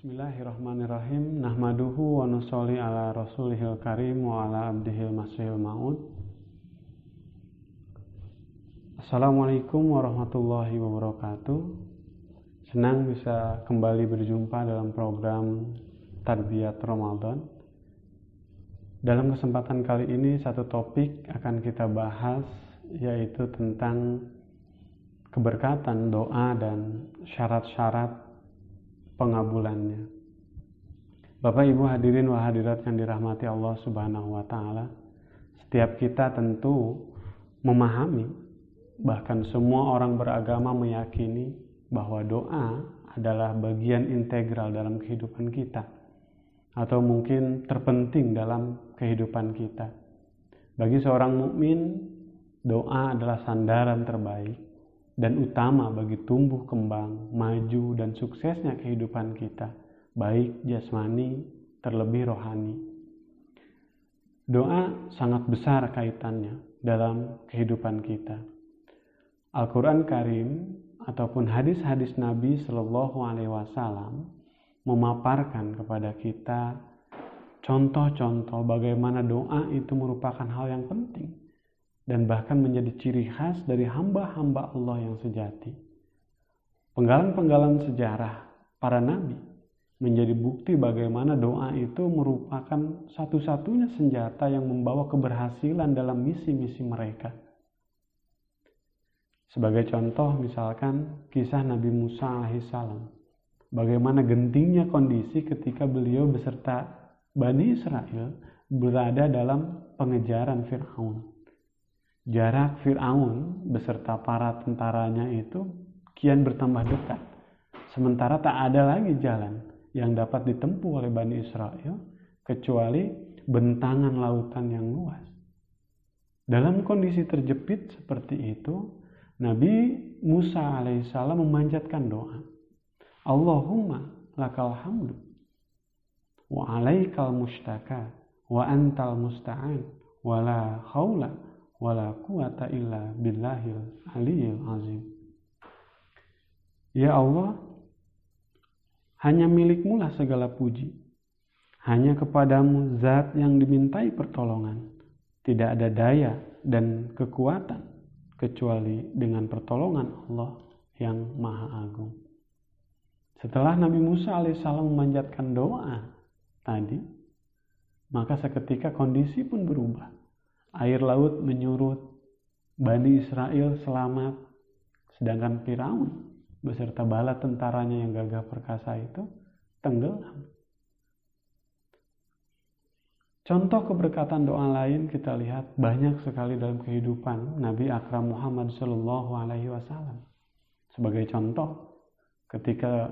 Bismillahirrahmanirrahim. Nahmaduhu wa nusolli ala rasulihil karim wa ala abdihil masihil ma'ud. Assalamualaikum warahmatullahi wabarakatuh. Senang bisa kembali berjumpa dalam program Tarbiyat Ramadan. Dalam kesempatan kali ini satu topik akan kita bahas, yaitu tentang keberkatan doa dan syarat-syarat pengabulannya. Bapak Ibu hadirin wa hadirat yang dirahmati Allah Subhanahu wa taala, setiap kita tentu memahami, bahkan semua orang beragama meyakini bahwa doa adalah bagian integral dalam kehidupan kita, atau mungkin terpenting dalam kehidupan kita. Bagi seorang mukmin, doa adalah sandaran terbaik dan utama bagi tumbuh kembang, maju, dan suksesnya kehidupan kita, baik jasmani terlebih rohani. Doa sangat besar kaitannya dalam kehidupan kita. Al-Quran Karim ataupun hadis-hadis Nabi Shallallahu Alaihi Wasallam memaparkan kepada kita contoh-contoh bagaimana doa itu merupakan hal yang penting dan bahkan menjadi ciri khas dari hamba-hamba Allah yang sejati. Penggalan-penggalan sejarah para nabi menjadi bukti bagaimana doa itu merupakan satu-satunya senjata yang membawa keberhasilan dalam misi-misi mereka. Sebagai contoh misalkan kisah Nabi Musa alaihissalam, bagaimana gentingnya kondisi ketika beliau beserta Bani Israel berada dalam pengejaran Fir'aun. Jarak Fir'aun beserta para tentaranya itu kian bertambah dekat. Sementara tak ada lagi jalan yang dapat ditempuh oleh Bani Israel kecuali bentangan lautan yang luas. Dalam kondisi terjepit seperti itu, Nabi Musa alaihissalam memanjatkan doa. Allahumma lakal hamdu wa alaikal mustaka wa antal musta'an wa la haula wala quwata illa billahil aliyil azim. Ya Allah, hanya milikmu lah segala puji. Hanya kepadamu zat yang dimintai pertolongan. Tidak ada daya dan kekuatan kecuali dengan pertolongan Allah yang Maha Agung. Setelah Nabi Musa alaihissalam memanjatkan doa tadi, maka seketika kondisi pun berubah. Air laut menyurut, Bani Israel selamat, sedangkan Firaun beserta bala tentaranya yang gagah perkasa itu tenggelam. Contoh keberkatan doa lain kita lihat banyak sekali dalam kehidupan Nabi Akram Muhammad Sallallahu Alaihi Wasallam. Sebagai contoh, ketika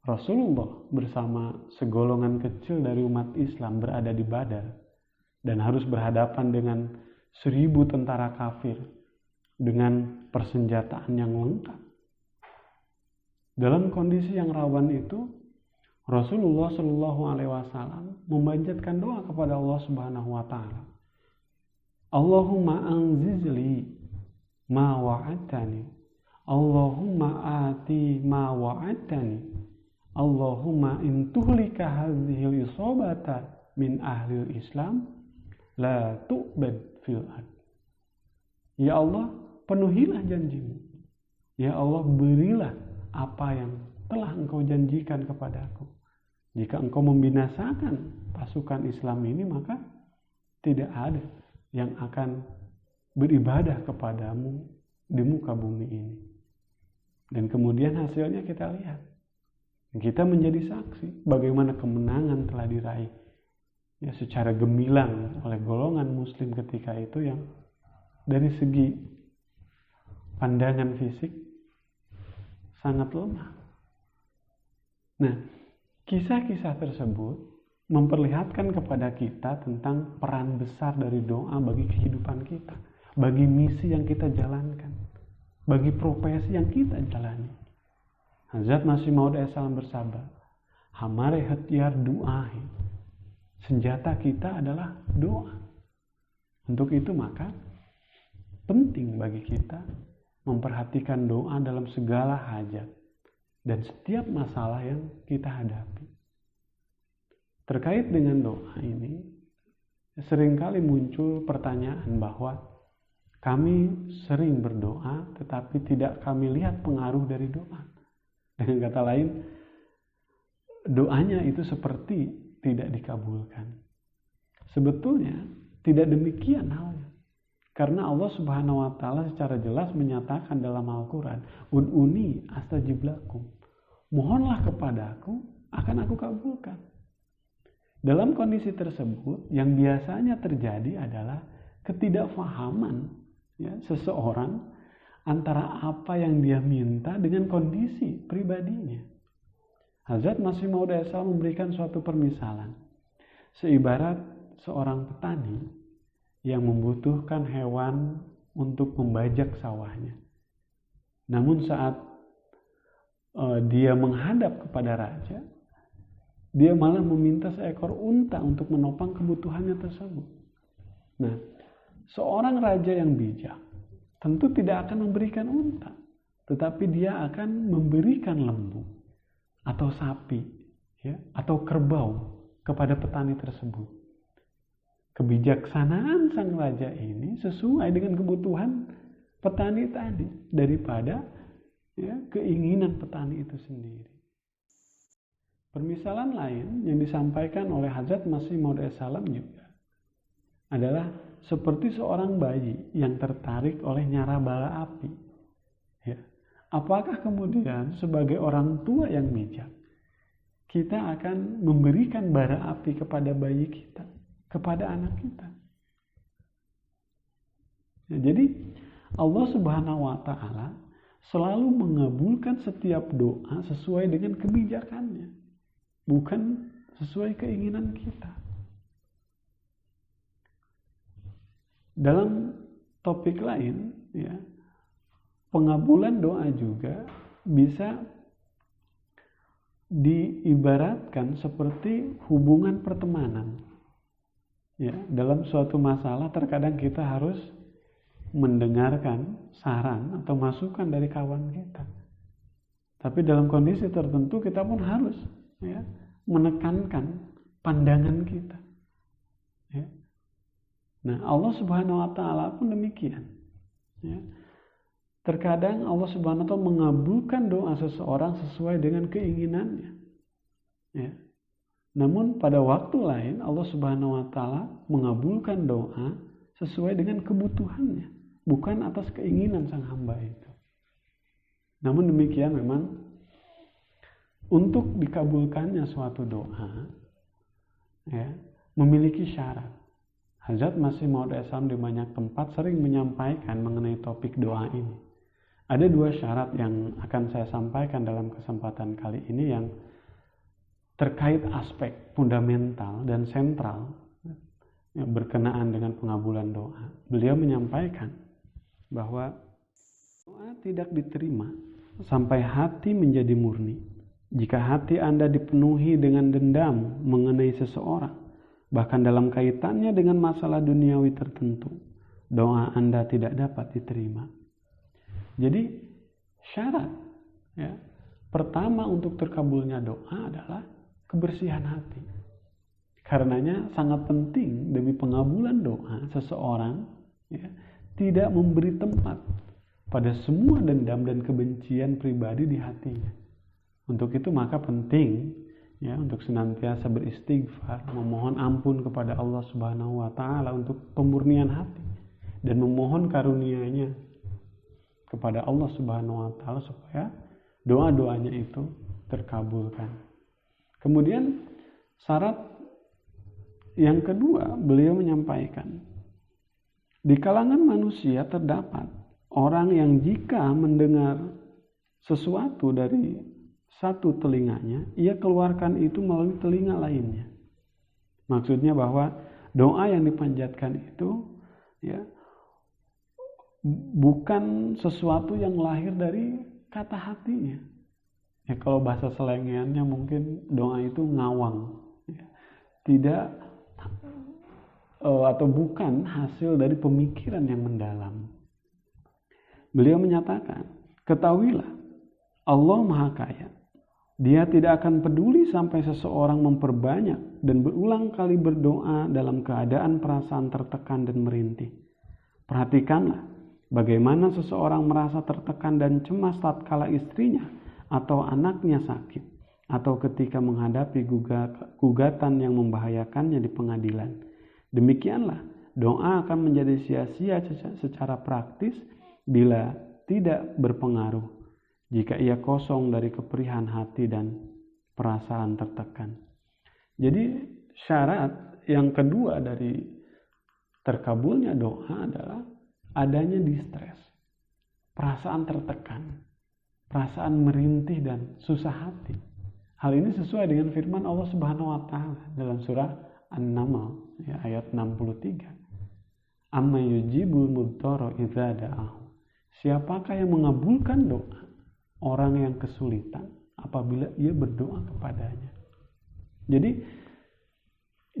Rasulullah bersama segolongan kecil dari umat Islam berada di Badar dan harus berhadapan dengan 1.000 tentara kafir dengan persenjataan yang lengkap. Dalam kondisi yang rawan itu, Rasulullah Shallallahu Alaihi Wasallam memanjatkan doa kepada Allah Subhanahu Wa Taala. Allahumma anzizli ma wa'adtani, Allahumma ati ma wa'adtani, Allahumma intuhlika hadhil isobata min ahlil Islam la tu'bad fil ard. Ya Allah, penuhilah janjimu. Ya Allah, berilah apa yang telah engkau janjikan kepadaku. Jika engkau membinasakan pasukan Islam ini, maka tidak ada yang akan beribadah kepadamu di muka bumi ini. Dan kemudian hasilnya kita lihat. Kita menjadi saksi bagaimana kemenangan telah diraih ya secara gemilang oleh golongan muslim ketika itu yang dari segi pandangan fisik sangat lemah. Nah, kisah-kisah tersebut memperlihatkan kepada kita tentang peran besar dari doa bagi kehidupan kita, bagi misi yang kita jalankan, bagi profesi yang kita jalani. Hazrat Masih Maud Salam bersabda, "Hamare hatyar du'ahi." Senjata kita adalah doa. Untuk itu maka penting bagi kita memperhatikan doa dalam segala hajat dan setiap masalah yang kita hadapi. terkait dengan doa ini, seringkali muncul pertanyaan bahwa kami sering berdoa tetapi tidak kami lihat pengaruh dari doa. Dengan kata lain, doanya itu seperti tidak dikabulkan. Sebetulnya tidak demikian halnya. Karena Allah Subhanahu wa taala secara jelas menyatakan dalam Al-Qur'an, "Ud'uni astajib lakum." Mohonlah kepadaku, akan aku kabulkan. Dalam kondisi tersebut, yang biasanya terjadi adalah ketidakfahaman seseorang antara apa yang dia minta dengan kondisi pribadinya. Hazrat Masih Maud memberikan suatu permisalan. Seibarat seorang petani yang membutuhkan hewan untuk membajak sawahnya. Namun saat dia menghadap kepada raja, dia malah meminta seekor unta untuk menopang kebutuhannya tersebut. Nah, seorang raja yang bijak tentu tidak akan memberikan unta, tetapi dia akan memberikan lembu atau sapi, atau kerbau kepada petani tersebut. Kebijaksanaan sang raja ini sesuai dengan kebutuhan petani tadi daripada keinginan petani itu sendiri. Permisalan lain yang disampaikan oleh Hazrat Masih Maud juga adalah seperti seorang bayi yang tertarik oleh nyala bara api. Apakah kemudian sebagai orang tua yang bijak, kita akan memberikan bara api kepada bayi kita, kepada anak kita? Jadi Allah Subhanahu wa taala selalu mengabulkan setiap doa sesuai dengan kebijakannya, bukan sesuai keinginan kita. Dalam topik lain, pengabulan doa juga bisa diibaratkan seperti hubungan pertemanan. Dalam suatu masalah terkadang kita harus mendengarkan saran atau masukan dari kawan kita. Tapi dalam kondisi tertentu kita pun harus menekankan pandangan kita. Nah, Allah Subhanahu wa taala pun demikian. Terkadang Allah Subhanahu wa taala mengabulkan doa seseorang sesuai dengan keinginannya. Namun pada waktu lain Allah Subhanahu wa taala mengabulkan doa sesuai dengan kebutuhannya, bukan atas keinginan sang hamba itu. Namun demikian memang untuk dikabulkannya suatu doa memiliki syarat. Hazrat Masih Maud di banyak tempat sering menyampaikan mengenai topik doa ini. Ada 2 syarat yang akan saya sampaikan dalam kesempatan kali ini yang terkait aspek fundamental dan sentral berkenaan dengan pengabulan doa. Beliau menyampaikan bahwa doa tidak diterima sampai hati menjadi murni. Jika hati Anda dipenuhi dengan dendam mengenai seseorang, bahkan dalam kaitannya dengan masalah duniawi tertentu, doa Anda tidak dapat diterima. Jadi syarat pertama untuk terkabulnya doa adalah kebersihan hati. Karenanya sangat penting demi pengabulan doa seseorang tidak memberi tempat pada semua dendam dan kebencian pribadi di hatinya. Untuk itu maka penting untuk senantiasa beristighfar, memohon ampun kepada Allah Subhanahu wa taala untuk pemurnian hati dan memohon karunia-Nya kepada Allah Subhanahu wa taala supaya doa-doanya itu terkabulkan. Kemudian syarat yang kedua, beliau menyampaikan, di kalangan manusia terdapat orang yang jika mendengar sesuatu dari satu telinganya, ia keluarkan itu melalui telinga lainnya. Maksudnya bahwa doa yang dipanjatkan itu bukan sesuatu yang lahir dari kata hatinya. Kalau bahasa selengeannya mungkin doa itu ngawang. Tidak atau bukan hasil dari pemikiran yang mendalam. Beliau menyatakan, ketahuilah Allah Maha Kaya, Dia tidak akan peduli sampai seseorang memperbanyak dan berulang kali berdoa dalam keadaan perasaan tertekan dan merintih. Perhatikanlah bagaimana seseorang merasa tertekan dan cemas tatkala istrinya atau anaknya sakit, atau ketika menghadapi gugatan yang membahayakannya di pengadilan. Demikianlah, doa akan menjadi sia-sia secara praktis bila tidak berpengaruh jika ia kosong dari keperihan hati dan perasaan tertekan. Jadi syarat yang kedua dari terkabulnya doa adalah adanya distres, perasaan tertekan, perasaan merintih dan susah hati. Hal ini sesuai dengan firman Allah Subhanahu wa taala dalam surah An-Naml ayat 63. Amma yujibul mudtara idza da'ahu. Siapakah yang mengabulkan doa orang yang kesulitan apabila ia berdoa kepadanya? Jadi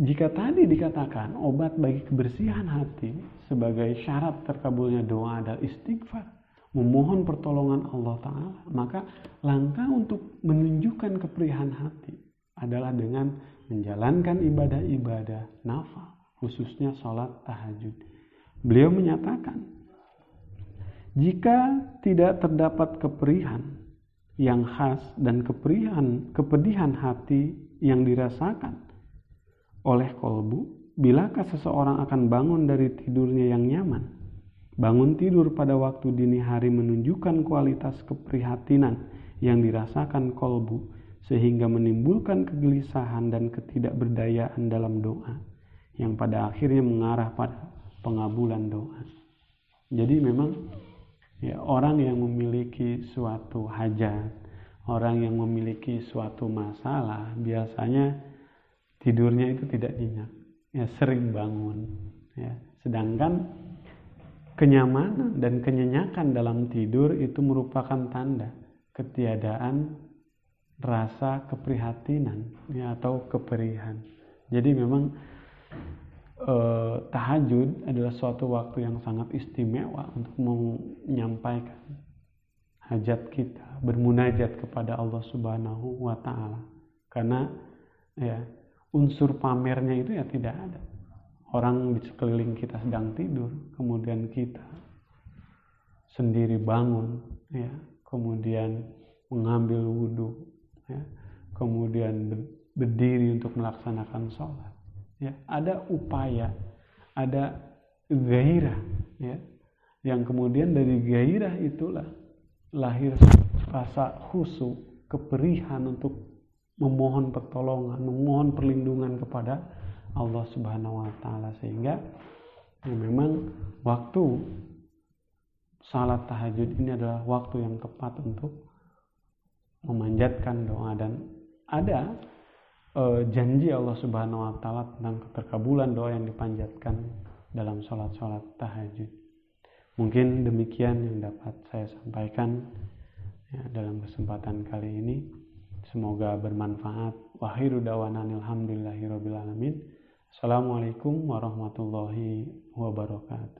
jika tadi dikatakan obat bagi kebersihan hati sebagai syarat terkabulnya doa adalah istighfar, memohon pertolongan Allah Ta'ala, maka langkah untuk menunjukkan keperihan hati adalah dengan menjalankan ibadah-ibadah nafal, khususnya sholat tahajud. Beliau menyatakan, jika tidak terdapat keperihan yang khas dan kepedihan hati yang dirasakan oleh kolbu, bilakah seseorang akan bangun dari tidurnya yang nyaman? Bangun tidur pada waktu dini hari menunjukkan kualitas keprihatinan yang dirasakan kolbu, sehingga menimbulkan kegelisahan dan ketidakberdayaan dalam doa, yang pada akhirnya mengarah pada pengabulan doa. Jadi memang orang yang memiliki suatu hajat, orang yang memiliki suatu masalah, biasanya tidurnya itu tidak nyenyak, sering bangun. Sedangkan kenyamanan dan kenyenyakan dalam tidur itu merupakan tanda ketiadaan rasa keprihatinan atau keperihan. Jadi memang tahajud adalah suatu waktu yang sangat istimewa untuk menyampaikan hajat kita, bermunajat kepada Allah Subhanahu wa taala. Karena unsur pamernya itu tidak ada. Orang di sekeliling kita sedang tidur, kemudian kita sendiri bangun, kemudian mengambil wudhu, kemudian berdiri untuk melaksanakan sholat. Ada upaya, ada gairah, yang kemudian dari gairah itulah lahir rasa khusyuk, keperihan untuk memohon pertolongan, memohon perlindungan kepada Allah Subhanahu wa taala, sehingga memang waktu salat tahajud ini adalah waktu yang tepat untuk memanjatkan doa. Dan ada janji Allah Subhanahu wa taala tentang keterkabulan doa yang dipanjatkan dalam sholat-sholat tahajud. Mungkin demikian yang dapat saya sampaikan dalam kesempatan kali ini. Semoga bermanfaat. Wa akhiru da'wana alhamdulillahirabbil alamin. Assalamualaikum warahmatullahi wabarakatuh.